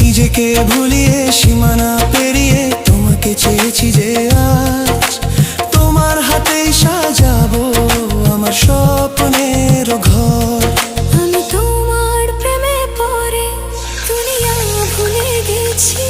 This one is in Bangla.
নিজেকে ভুলিয়ে সীমানা পেরিয়ে তোমাকে চেয়েছি যে আজ তোমার হাতেই সাজাবো আমার স্বপ্নের ঘর। আমি তোমার প্রেমে পড়ে দুনিয়া ভুলে গেছি।